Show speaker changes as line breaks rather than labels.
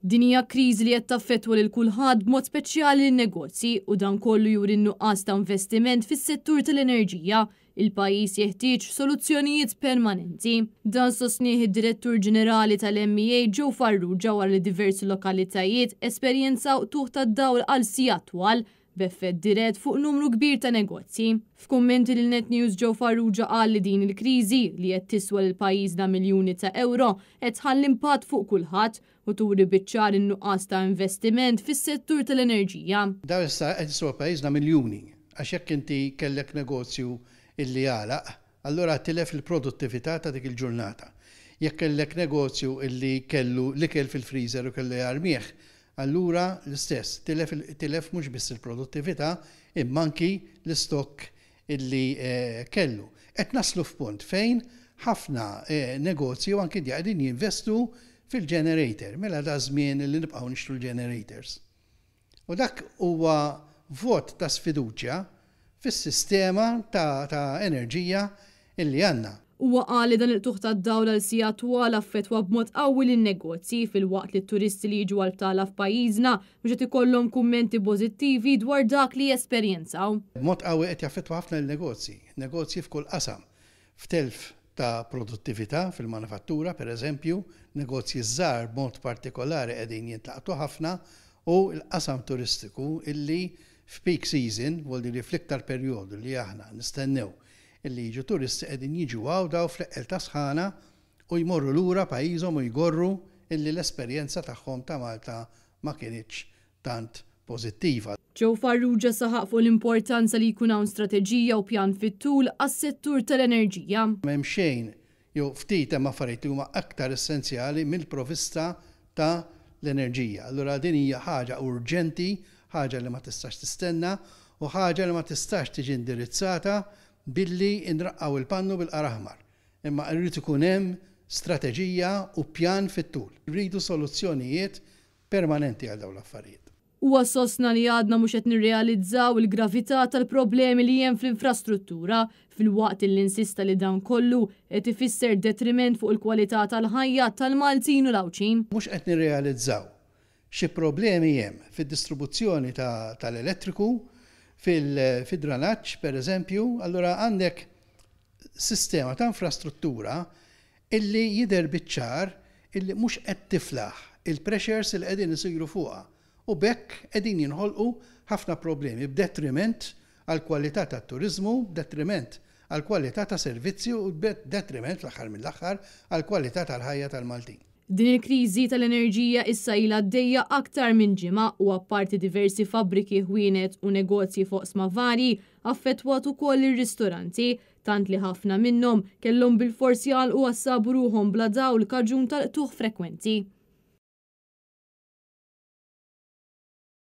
Din hija kriżi li qed taffettwa lil kulħadd b'mod speċjali lin-negozji u dan kollu juri n-nuqqas ta' investiment fis-settur tal-enerġija. Il-pajjiż jeħtieġ soluzzjonijiet permanenti. Dan sostnieh id-Direttur Ġenerali tal-MEA Joe Farrugia wara li diversi lokalitajiet esperjenzaw tuħ tad-dawl għal sigħat twal b'effett dirett fuq numru kbir ta' negozji. F'kummenti lil Net News Joe Farrugia qal li din il-kriżi li qed tiswa lil pajjiżna miljuni ta' euro qed tħalli impatt fuq kulħadd u turi biċ-ċar in-nuqqas ta' investiment fis-settur tal-enerġija.
Daw issa qed iswa pajjiżna miljuni għax jekk inti kellek negozju illi għalaq, allura tilef il-produttività ta' dik il-ġurnata. Jekk kellek negozju illi kellu l-ikel fil-freezer u kellu jarmieħ, allura l-istess, tilef mhux biss il-produttività imma anki l-istokk illi kellu. Qed naslu f'punt fejn ħafna negozju anki qegħdin jinvestu fil-generator, mela da żmien li nibqgħu nixtru l-generators. U dak huwa vot ta' sfiduċja fis-sistema ta' enerġija illi għandna.
Huwa qal li dan il-tuħ tad-dawl għal sigħat twal affettwa b'mod qawwi lin-negozji fil-waqt li t-turisti li jiġu għal btala f'pajjiżna biex qed ikollhom kummenti pożittivi dwar dak li jesperjenzaw.
B'mod qawwi qed jaffettwa ħafna l-negozji, negozji f'kull qasam. F'telf ta' produttività fil-manifattura, pereżempju, negozji żgħar b'mod partikolari qegħdin jintlaqtu ħafna u l-qasam turistiku illi f'peak season, voldi li fl-iktar perjodu li aħna nistennew illi jiġu turisti qegħdin jiġu daw fl-eqqel ta' sħana u jmorru lura pajjiżhom u jgorru illi l-esperjenza tagħhom ta' Malta ma kienitx tant pożittiva.
Joe Farrugia saħaq fuq l-importanza li jkun hawn strateġija u pjan fit-tul għas-settur tal-enerġija.
M'hemm xejn jew ftit hemm affarijiet li huma aktar essenzjali mill-provista ta' l-enerġija. Allura din hija ħaġa urġenti, ħaġa li ma tistax tistenna u ħaġa li ma tistax tiġi indirizzata billi nraqqaw il-pannu bil-qaraħmar. Imma rrid ikun hemm strateġija u pjan fit-tul. Rridu soluzzjonijiet permanenti għal dawn l-affarijiet.
Huwa sostna li għadna mhux qed nirrealizzaw il-gravità tal-problemi li hemm fl-infrastruttura fil-waqt li insista li dan kollu qed ifisser detriment fuq il-kwalità tal-ħajja tal-Maltin u l-Awċin.
Mhux qed nirrealizzaw xi problemi hemm fid-distribuzzjoni tal-elettriku, fil-dranaġġ pereżempju, allura għandek sistema ta' infrastruttura illi jidher biċ-ċar illi mhux qed tiflaħ il-pressures li qegħdin isiru fuqha. U bekk qegħdin jinħolqu ħafna problemi b'detriment għall kwalità tat-turiżmu, b'detriment għall kwalità ta' servizzju u b'detriment fl-aħħar mill-aħħar għall kwalità tal-ħajja tal-Maltin.
Din il-kriżi tal-enerġija issa ilha għaddejja aktar minn ġimgħa u apparti diversi fabbriki ħwienet u negozji fuq sma varji affettwat ukoll ir-ristoranti, tant li ħafna minnhom kellhom bil-forsi jagħlqu għassabu ruhom bla dawl kaġun tal-qtuħ frekwenti.